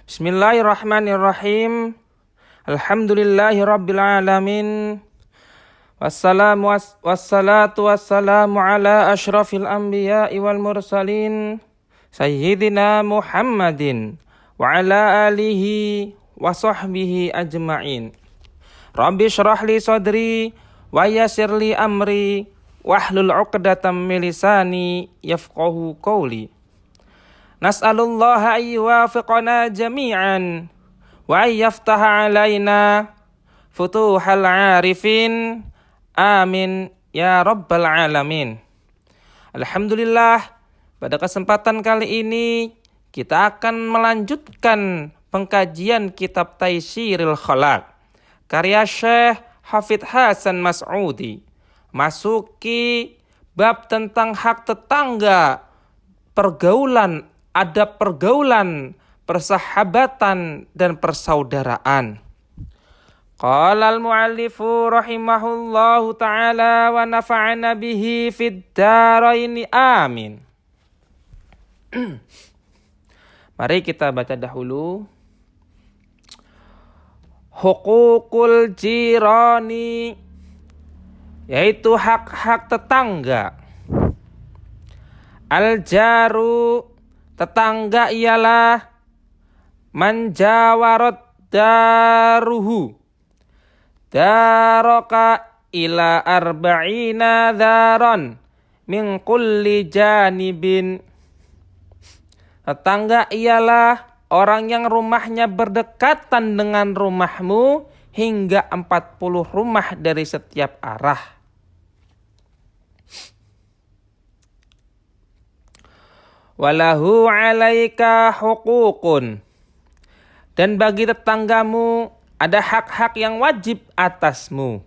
Bismillahirrahmanirrahim. Alhamdulillahirabbil alamin. Wassalatu wassalamu ala asyrafil anbiya'i wal mursalin sayyidina Muhammadin wa ala alihi wa sahbihi ajma'in. Rabbi shrah li sadri wa yassir li amri wahlul 'uqdatam min lisani yafqahu qawli. Nas'alullaha ayyuwafiqana jami'an wa ayyaftaha alaina futuhal arifin. Amin ya rabbal alamin. Alhamdulillah, pada kesempatan kali ini kita akan melanjutkan pengkajian kitab Taysiril Khalaq karya Syekh Hafidz Hasan Mas'udi. Masuki bab tentang hak tetangga, pergaulan, adab pergaulan, persahabatan dan persaudaraan. Qala al-muallifu rahimahullahu ta'ala wa nafa'ana bihi fid dharaini amin. Mari kita baca dahulu. Huququl jirani, yaitu hak-hak tetangga. Al-jaru, tetangga ialah manjawarat daruhu daraka ila arba'ina daran min kulli janibin. Tetangga ialah orang yang rumahnya berdekatan dengan rumahmu hingga 40 rumah dari setiap arah. Walahu 'alaika huququn, dan bagi tetanggamu ada hak-hak yang wajib atasmu.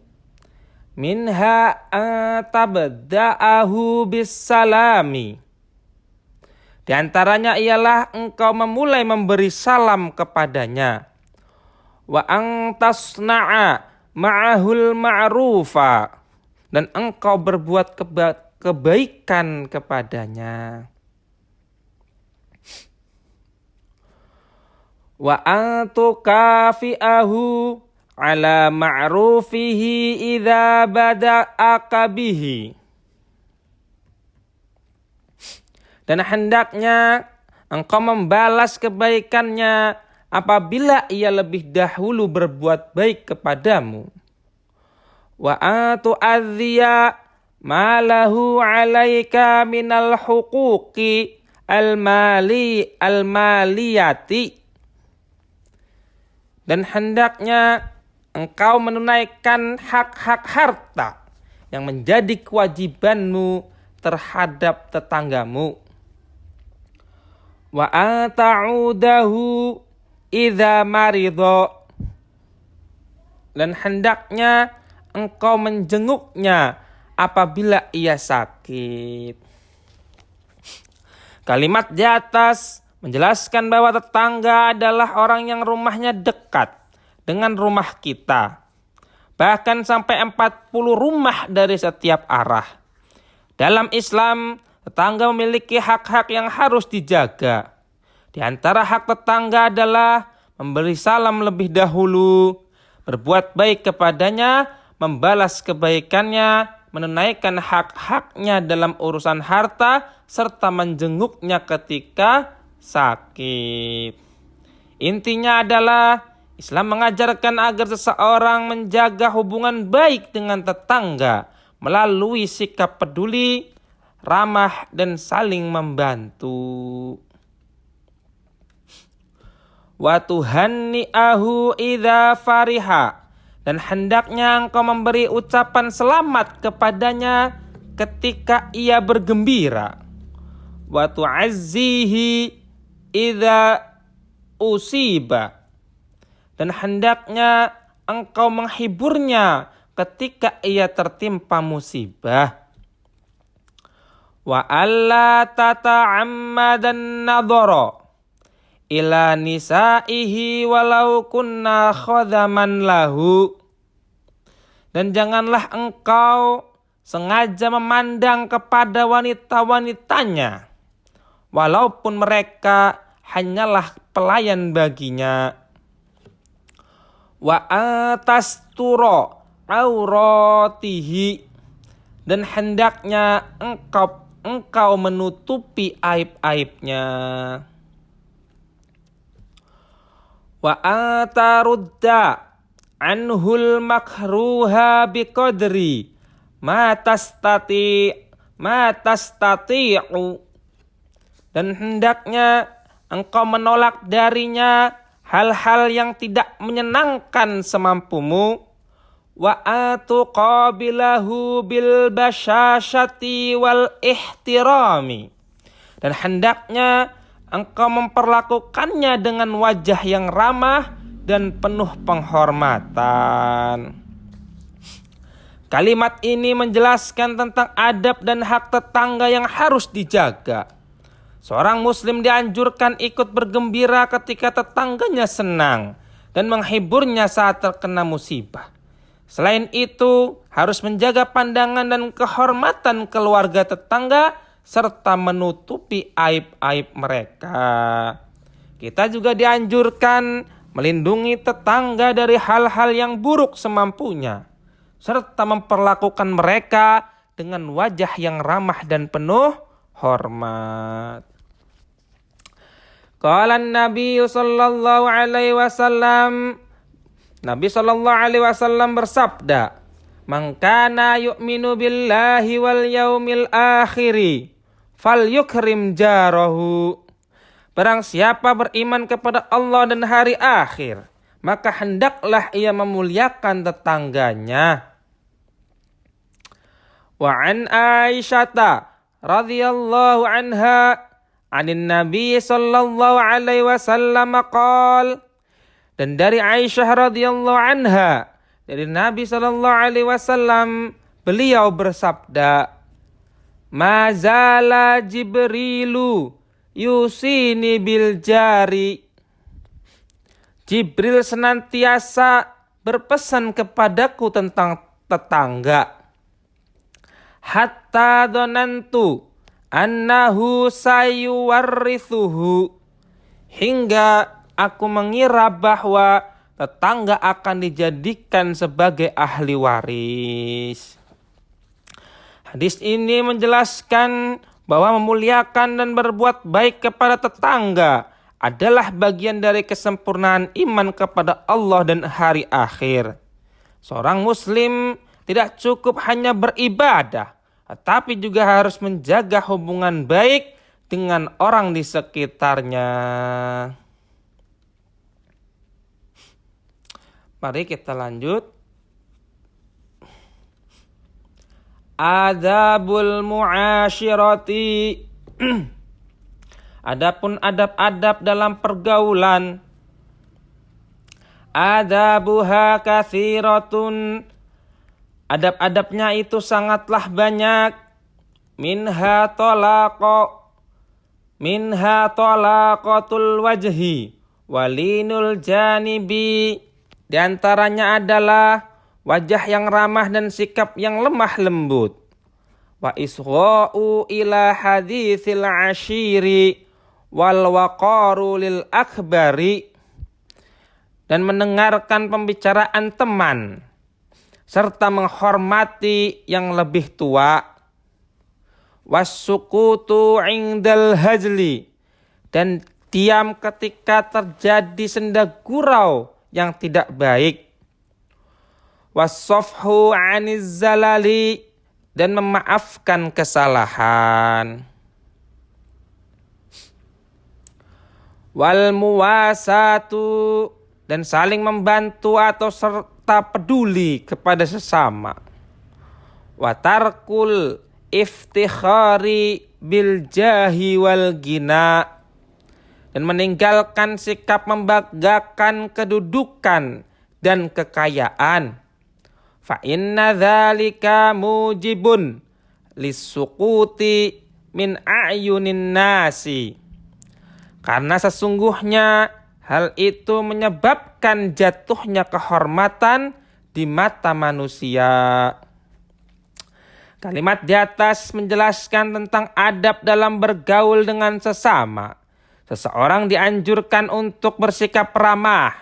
Minha tabda'ahu bisalami, di antaranya ialah engkau memulai memberi salam kepadanya. Wa antasna'a ma'ahul ma'rufa, dan engkau berbuat kebaikan kepadanya. Wa antukafi'ahu ala ma'rufihi idza bada'aka bihi, dan hendaknya engkau membalas kebaikannya apabila ia lebih dahulu berbuat baik kepadamu. Wa atu'adhiya ma lahu 'alaika minal huquqi al-maliyati, dan hendaknya engkau menunaikan hak-hak harta yang menjadi kewajibanmu terhadap tetanggamu. Wa ata'udahu idza maridho, dan hendaknya engkau menjenguknya apabila ia sakit. Kalimat di atas menjelaskan bahwa tetangga adalah orang yang rumahnya dekat dengan rumah kita. Bahkan sampai 40 rumah dari setiap arah. Dalam Islam, tetangga memiliki hak-hak yang harus dijaga. Di antara hak tetangga adalah memberi salam lebih dahulu, berbuat baik kepadanya, membalas kebaikannya, menunaikan hak-haknya dalam urusan harta, serta menjenguknya ketika sakit. Intinya adalah Islam mengajarkan agar seseorang menjaga hubungan baik dengan tetangga melalui sikap peduli, ramah, dan saling membantu. Wa tuhanni'ahu idza fariha, dan hendaknya engkau memberi ucapan selamat kepadanya ketika ia bergembira. Wa tu'azzihi idza usiba, dan hendaknya engkau menghiburnya ketika ia tertimpa musibah. Wa alla tata'ammadan nadhara ila nisaihi walau kunna khadaman lahu, dan janganlah engkau sengaja memandang kepada wanita-wanitanya walaupun mereka hanyalah pelayan baginya. Wa atasturo auratihi, dan hendaknya engkau menutupi aib-aibnya. Wa atarudda anhul makruha biqadri ma tastati'u, dan hendaknya engkau menolak darinya hal-hal yang tidak menyenangkan semampumu. Wa atuqabilahu bil basyashati wal ihtirami, dan hendaknya engkau memperlakukannya dengan wajah yang ramah dan penuh penghormatan. Kalimat ini menjelaskan tentang adab dan hak tetangga yang harus dijaga. Seorang muslim dianjurkan ikut bergembira ketika tetangganya senang dan menghiburnya saat terkena musibah. Selain itu, harus menjaga pandangan dan kehormatan keluarga tetangga serta menutupi aib-aib mereka. Kita juga dianjurkan melindungi tetangga dari hal-hal yang buruk semampunya, serta memperlakukan mereka dengan wajah yang ramah dan penuh hormat. Qala Nabi sallallahu alaihi wasallam, Nabi sallallahu alaihi wasallam bersabda, "Man kana yu'minu billahi wal yaumil akhiri falyukrim jarahu." Barang siapa beriman kepada Allah dan hari akhir, maka hendaklah ia memuliakan tetangganya. Wa an Aisyata radhiyallahu anha anin Nabi sallallahu alaihi wasallam qala, dan dari Aisyah radhiyallahu anha, dari Nabi sallallahu alaihi wasallam, beliau bersabda, "Mazala Jibrilu yusini bil jari." Jibril senantiasa berpesan kepadaku tentang tetangga. Hatta donantu annahu sayuwarrithuhu, hingga aku mengira bahwa tetangga akan dijadikan sebagai ahli waris. Hadis ini menjelaskan bahwa memuliakan dan berbuat baik kepada tetangga adalah bagian dari kesempurnaan iman kepada Allah dan hari akhir. Seorang muslim tidak cukup hanya beribadah, tetapi juga harus menjaga hubungan baik dengan orang di sekitarnya. Mari kita lanjut. Adabul mu'asyirati. Adapun adab-adab dalam pergaulan. Adabuha katsiratun. Adab-adabnya itu sangatlah banyak. Minha talaqatul wajhi walinul janibi. Di antaranya adalah wajah yang ramah dan sikap yang lemah lembut. Wa isgha'u ila haditsil ashiri wal waqaru lil akhbari, dan mendengarkan pembicaraan teman serta menghormati yang lebih tua. Wasukutu indal hajli, dan diam ketika terjadi senda gurau yang tidak baik. Wasofhu aniz zalali, dan memaafkan kesalahan. Wal muwasatu, dan saling membantu atau serta peduli kepada sesama. Watarkul iftikhari bil jahi wal gina, dan meninggalkan sikap membanggakan kedudukan dan kekayaan. Fa inna dzalika mujibun lisuquti min a'yunin nasi. Karena sesungguhnya hal itu menyebabkan jatuhnya kehormatan di mata manusia. Kalimat di atas menjelaskan tentang adab dalam bergaul dengan sesama. Seseorang dianjurkan untuk bersikap ramah,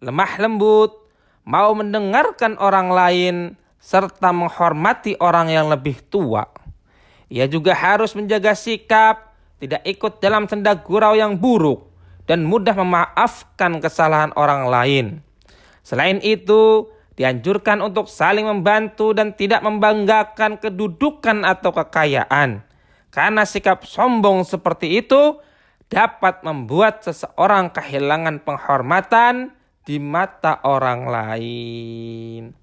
lemah lembut, mau mendengarkan orang lain, serta menghormati orang yang lebih tua. Ia juga harus menjaga sikap, tidak ikut dalam senda gurau yang buruk, dan mudah memaafkan kesalahan orang lain. Selain itu, dianjurkan untuk saling membantu dan tidak membanggakan kedudukan atau kekayaan. Karena sikap sombong seperti itu dapat membuat seseorang kehilangan penghormatan di mata orang lain.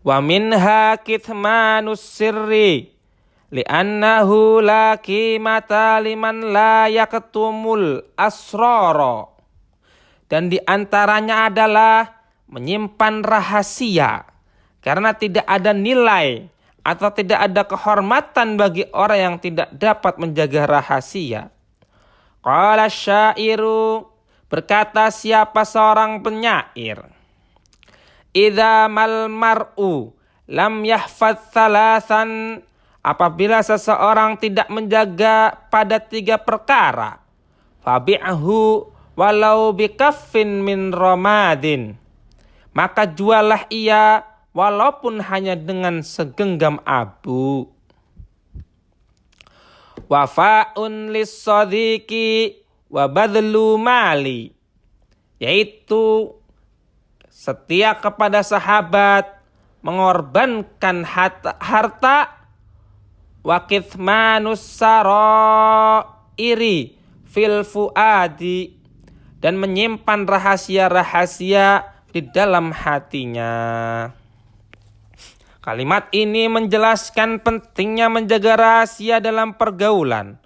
Wa minha kitmanus sirri li'annahu la qimata liman la yaktumul asrara. Dan di antaranya adalah menyimpan rahasia karena tidak ada nilai atau tidak ada kehormatan bagi orang yang tidak dapat menjaga rahasia. Qala syairu, berkata siapa seorang penyair, idza mal mar'u lam yahfaz thalathan, apabila seseorang tidak menjaga pada 3 perkara, fabi'hu walau bikaffin min ramadin, maka jualah ia walaupun hanya dengan segenggam abu. Wafa'un lis-sadiqi wa badlu mali, yaitu setia kepada sahabat, mengorbankan harta, wa kithmanus sarairi fil fuadi, dan menyimpan rahasia-rahasia di dalam hatinya. Kalimat ini menjelaskan pentingnya menjaga rahasia dalam pergaulan.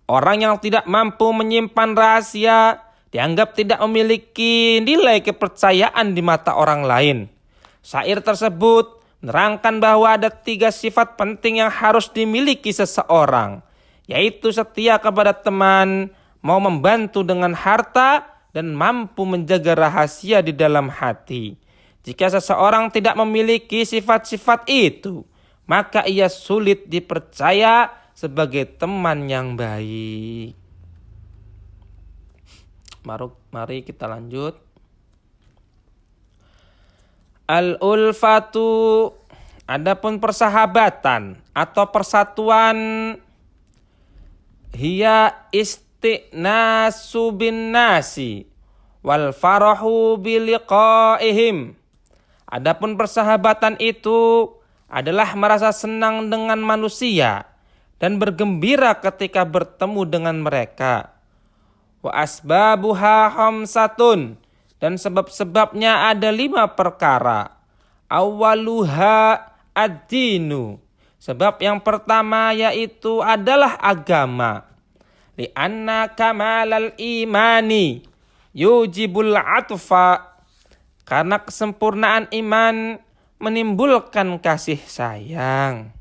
Orang yang tidak mampu menyimpan rahasia dianggap tidak memiliki nilai kepercayaan di mata orang lain. Syair tersebut menerangkan bahwa ada 3 sifat penting yang harus dimiliki seseorang, yaitu setia kepada teman, mau membantu dengan harta, dan mampu menjaga rahasia di dalam hati. Jika seseorang tidak memiliki sifat-sifat itu, maka ia sulit dipercaya sebagai teman yang baik. Mari kita lanjut. Al-ulfatu, adapun persahabatan atau persatuan, hiya istinasu bin nasi wal farahu biliqaihim. Adapun persahabatan itu adalah merasa senang dengan manusia dan bergembira ketika bertemu dengan mereka. Wa asbabuha khamsatun, dan sebab-sebabnya ada 5 perkara. Awwaluha ad-dinu, sebab yang pertama yaitu adalah agama. Li'anna kamalal imani yujibul atfa, karena kesempurnaan iman menimbulkan kasih sayang.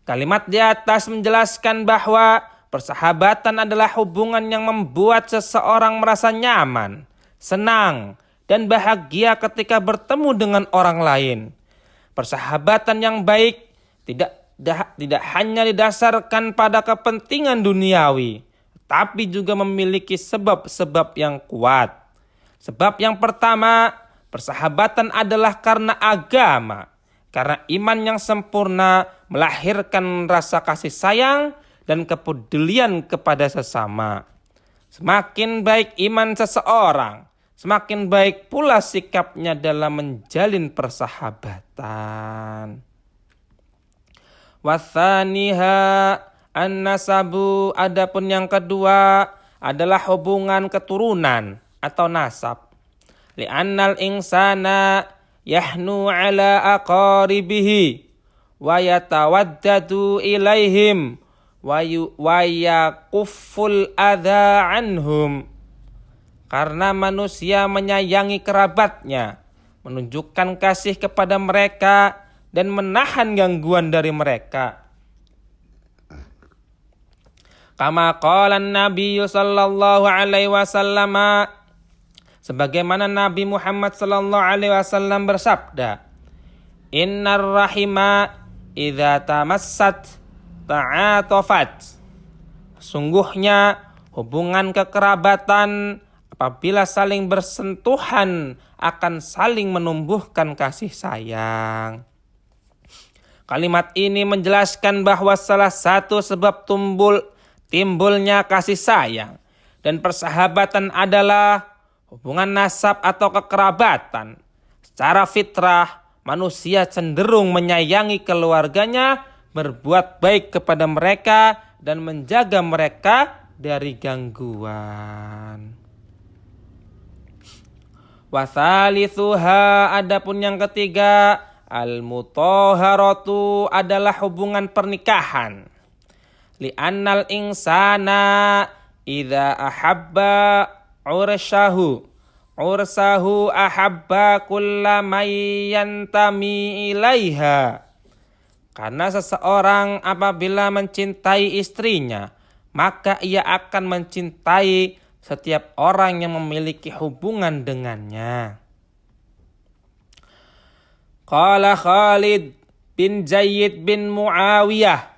Kalimat di atas menjelaskan bahwa persahabatan adalah hubungan yang membuat seseorang merasa nyaman, senang, dan bahagia ketika bertemu dengan orang lain. Persahabatan yang baik tidak hanya didasarkan pada kepentingan duniawi, tapi juga memiliki sebab-sebab yang kuat. Sebab yang pertama, persahabatan adalah karena agama. Karena iman yang sempurna melahirkan rasa kasih sayang dan kepedulian kepada sesama. Semakin baik iman seseorang, semakin baik pula sikapnya dalam menjalin persahabatan. Wathaniha an-nasabu, adapun yang kedua adalah hubungan keturunan atau nasab. Li'annal insana yahnu ala aqaribihi wa yatawaddadu ilaihim wa yakufful adha anhum. Karena manusia menyayangi kerabatnya, menunjukkan kasih kepada mereka, dan menahan gangguan dari mereka. Kama qala Nabi sallallahu alaihi wasallam, sebagaimana Nabi Muhammad sallallahu alaihi wasallam bersabda, innar rahima idza tamassat ta'atafat Sungguhnya hubungan kekerabatan apabila saling bersentuhan akan saling menumbuhkan kasih sayang. Kalimat ini menjelaskan bahwa salah satu sebab timbulnya kasih sayang dan persahabatan adalah hubungan nasab atau kekerabatan. Secara fitrah, manusia cenderung menyayangi keluarganya, berbuat baik kepada mereka, dan menjaga mereka dari gangguan. Wa thalithuha, adapun yang ketiga, al-mutahharatu adalah hubungan pernikahan. Li'annal insana idza ahabba ursahu ahabba kulla may yantami ilaiha. Karena seseorang apabila mencintai istrinya, maka ia akan mencintai setiap orang yang memiliki hubungan dengannya. Qala Khalid bin Zaid bin Muawiyah.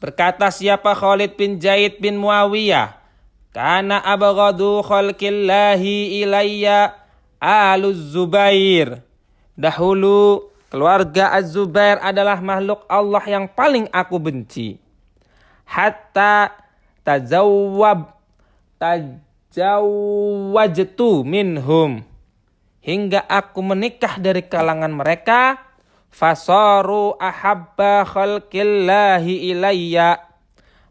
Berkata siapa Khalid bin Zaid bin Muawiyah? Kana abghadu khalqillahi ilayya aluz Zubair. Dahulu keluarga Az-Zubair adalah makhluk Allah yang paling aku benci. Hatta tajawwajtu minhum, hingga aku menikah dari kalangan mereka. Fasaru ahabba khalqillahi ilayya,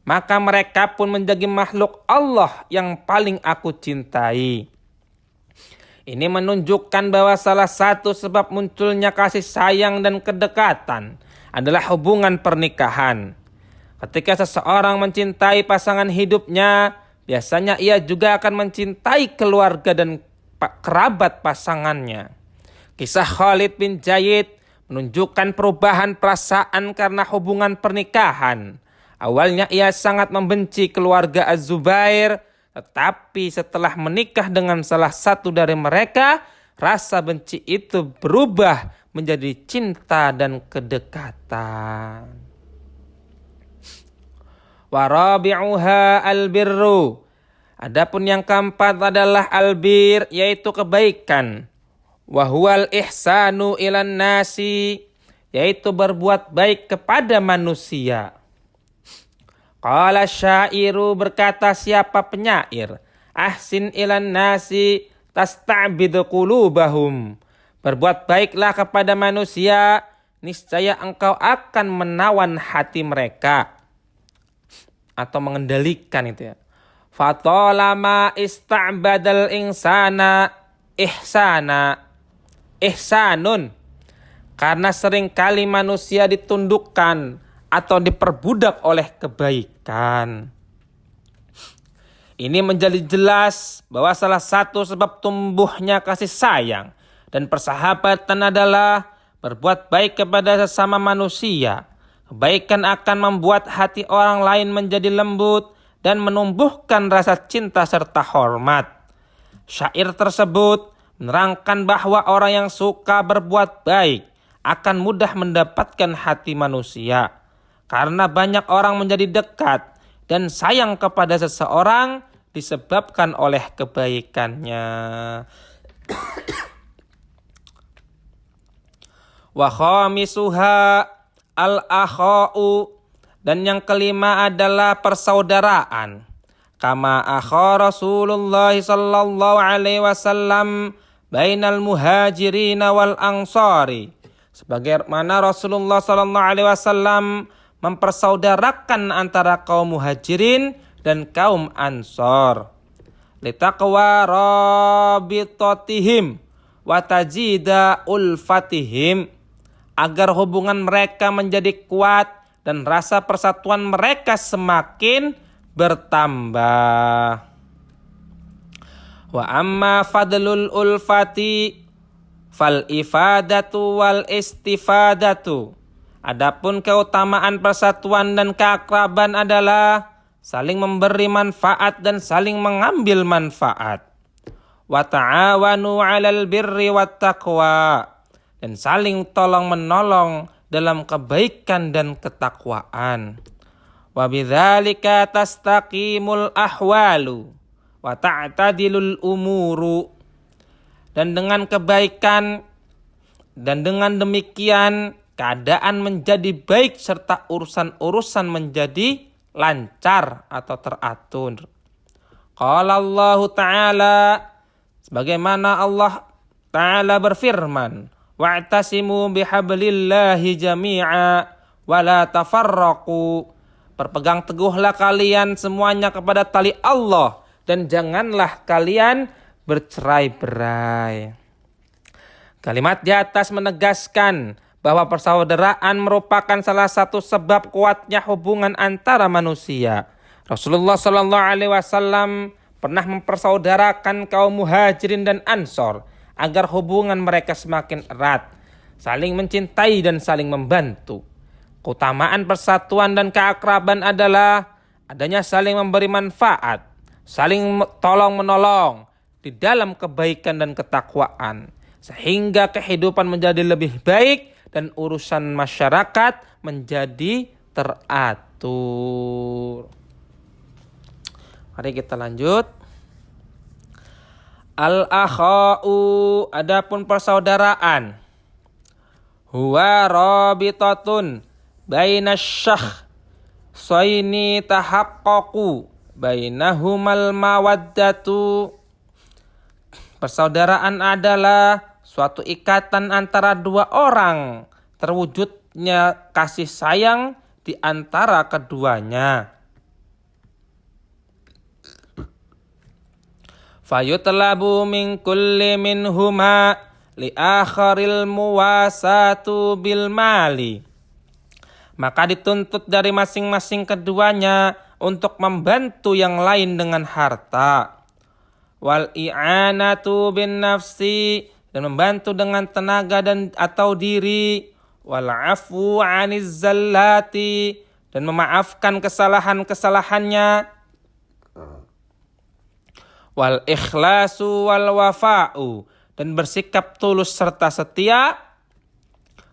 maka mereka pun menjadi makhluk Allah yang paling aku cintai. Ini menunjukkan bahwa salah satu sebab munculnya kasih sayang dan kedekatan adalah hubungan pernikahan. Ketika seseorang mencintai pasangan hidupnya, biasanya ia juga akan mencintai keluarga dan kerabat pasangannya. Kisah Khalid bin Zaid menunjukkan perubahan perasaan karena hubungan pernikahan. Awalnya ia sangat membenci keluarga Az-Zubair, tetapi setelah menikah dengan salah satu dari mereka, rasa benci itu berubah menjadi cinta dan kedekatan. Warabi'uha albirru. Adapun yang keempat adalah albir, yaitu kebaikan. Wahuwal ihsanu ilan nasi, yaitu berbuat baik kepada manusia. Qala syairu, berkata siapa penyair, ahsin ilan nasi tasta'bidu qulubahum. Berbuat baiklah kepada manusia, niscaya engkau akan menawan hati mereka. Atau mengendalikan itu ya. Fatolama ista'badal insana ihsanun. Karena seringkali manusia ditundukkan atau diperbudak oleh kebaikan. Ini menjadi jelas bahwa salah satu sebab tumbuhnya kasih sayang dan persahabatan adalah berbuat baik kepada sesama manusia. Kebaikan akan membuat hati orang lain menjadi lembut dan menumbuhkan rasa cinta serta hormat. Syair tersebut menerangkan bahwa orang yang suka berbuat baik akan mudah mendapatkan hati manusia. Karena banyak orang menjadi dekat dan sayang kepada seseorang disebabkan oleh kebaikannya. Wa khamisuha al-akha'u, dan yang kelima adalah persaudaraan. Kama akha Rasulullah sallallahu alaihi wasallam bainal muhajirin wal ansari. Sebagaimana Rasulullah sallallahu alaihi wasallam mempersaudarakan antara kaum muhajirin dan kaum ansor. Litaqwa rabitatihim wa tajida ulfatihim, agar hubungan mereka menjadi kuat dan rasa persatuan mereka semakin bertambah. Wa amma fadlul ulfati fal ifadatu wal istifadatu. Adapun keutamaan persatuan dan keakraban adalah saling memberi manfaat dan saling mengambil manfaat. Wa ta'awanu 'alal birri wat taqwa, dan saling tolong menolong dalam kebaikan dan ketakwaan. Wa bidzalika tastaqimul ahwalu wa ta'tadilul umuru. Dan dengan kebaikan dan dengan demikian keadaan menjadi baik serta urusan-urusan menjadi lancar atau teratur. Qala Allah Ta'ala, sebagaimana Allah Ta'ala berfirman, wa'tasimu bihablillahi jami'a wa la tafarraqu. Berpegang teguhlah kalian semuanya kepada tali Allah dan janganlah kalian bercerai-berai. Kalimat di atas menegaskan bahwa persaudaraan merupakan salah satu sebab kuatnya hubungan antara manusia. Rasulullah SAW pernah mempersaudarakan kaum muhajirin dan ansor agar hubungan mereka semakin erat, saling mencintai dan saling membantu. Keutamaan persatuan dan keakraban adalah adanya saling memberi manfaat, saling tolong-menolong di dalam kebaikan dan ketakwaan, sehingga kehidupan menjadi lebih baik dan urusan masyarakat menjadi teratur. Mari kita lanjut. Al-akha'u, adapun persaudaraan. Huwa rabitatun baina syakh saini tahaqqaqu bainahumal mawaddatu. Persaudaraan adalah suatu ikatan antara dua orang, terwujudnya kasih sayang di antara keduanya. Fayutlabu min kulli minhuma li akharil muwasatu bil mali. Maka dituntut dari masing-masing keduanya untuk membantu yang lain dengan harta. Wal i'anatu bin nafsi, dan membantu dengan tenaga dan atau diri. Wal afu 'aniz zallati, dan memaafkan kesalahan-kesalahannya. Wal ikhlasu wal wafa'u, dan bersikap tulus serta setia.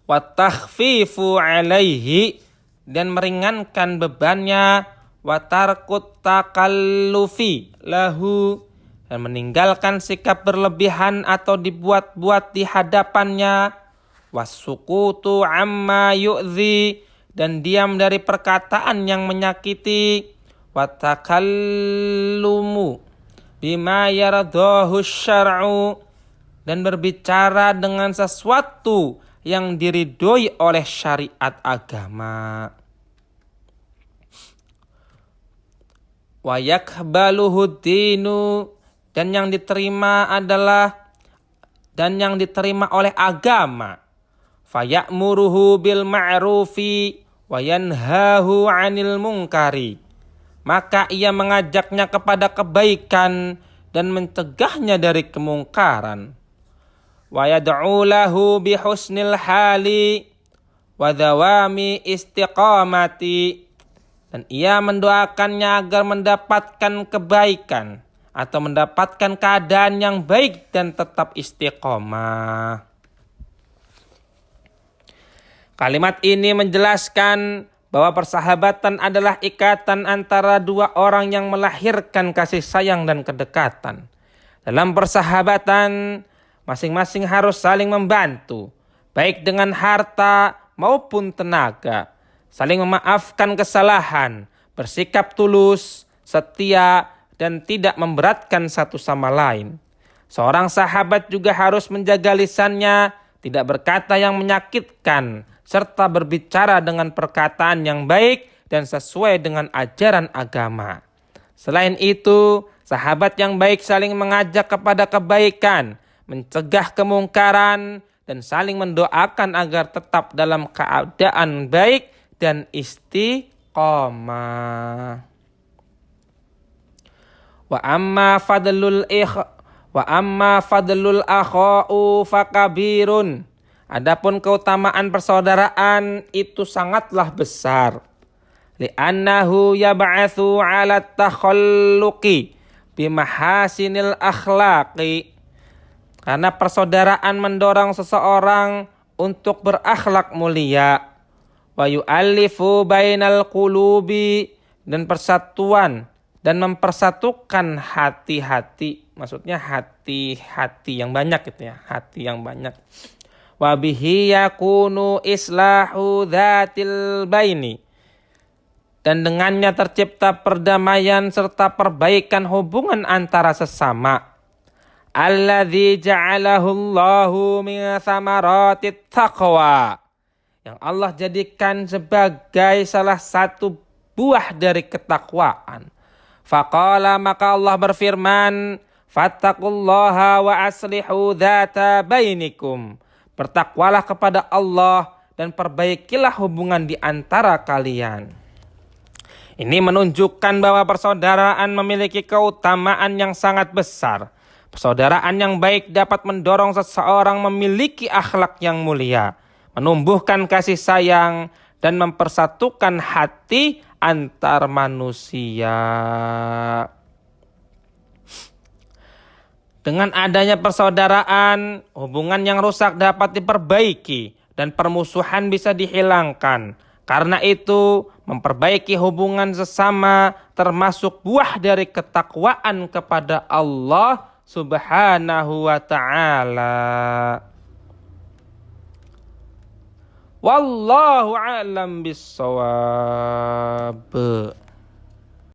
Wat takhfifu 'alaihi, dan meringankan bebannya. Wa tarkut takallufi lahu, dan meninggalkan sikap berlebihan atau dibuat-buat di hadapannya. Wasukutu amma yu'dhi, dan diam dari perkataan yang menyakiti. Watakallumu bima yaradahu syar'u, dan berbicara dengan sesuatu yang diridhoi oleh syariat agama. Wa yakbaluhu dinu, dan yang diterima oleh agama. Faya'muruhu bil ma'rufi wa yanhahu 'anil munkari, maka ia mengajaknya kepada kebaikan dan mencegahnya dari kemungkaran. Wa yad'u lahu bi husnil hali wa dawami istiqamati, dan ia mendoakannya agar mendapatkan kebaikan atau mendapatkan keadaan yang baik dan tetap istiqomah. Kalimat ini menjelaskan bahwa persahabatan adalah ikatan antara dua orang yang melahirkan kasih sayang dan kedekatan. Dalam persahabatan, masing-masing harus saling membantu, baik dengan harta maupun tenaga, saling memaafkan kesalahan, bersikap tulus, setia, dan tidak memberatkan satu sama lain. Seorang sahabat juga harus menjaga lisannya, tidak berkata yang menyakitkan, serta berbicara dengan perkataan yang baik dan sesuai dengan ajaran agama. Selain itu, sahabat yang baik saling mengajak kepada kebaikan, mencegah kemungkaran, dan saling mendoakan agar tetap dalam keadaan baik dan istiqomah. Wa amma fadlul akha'u fakabirun. Adapun keutamaan persaudaraan itu sangatlah besar. Li'annahu yab'atsu 'ala takhalluqi bimahasinil akhlaqi. Karena persaudaraan mendorong seseorang untuk berakhlak mulia. wa yu'allifu bainal qulubi, dan persatuan dan mempersatukan hati-hati, maksudnya hati-hati yang banyak gitu ya, hati yang banyak. Wa bihi yakunu islahu dzatil baini, dan dengannya tercipta perdamaian serta perbaikan hubungan antara sesama. Alladzi ja'alahu Allahu min thamaratit taqwa, yang Allah jadikan sebagai salah satu buah dari ketakwaan. Faqala, maka Allah berfirman, fattaqullaha wa aslihu dzata bainikum, bertakwalah kepada Allah dan perbaikilah hubungan di antara kalian. Ini menunjukkan bahwa persaudaraan memiliki keutamaan yang sangat besar. Persaudaraan yang baik dapat mendorong seseorang memiliki akhlak yang mulia, menumbuhkan kasih sayang, dan mempersatukan hati antar manusia. Dengan adanya persaudaraan, hubungan yang rusak dapat diperbaiki dan permusuhan bisa dihilangkan. Karena itu, memperbaiki hubungan sesama termasuk buah dari ketakwaan kepada Allah Subhanahu wa ta'ala. Wallahu a'lam bissawab.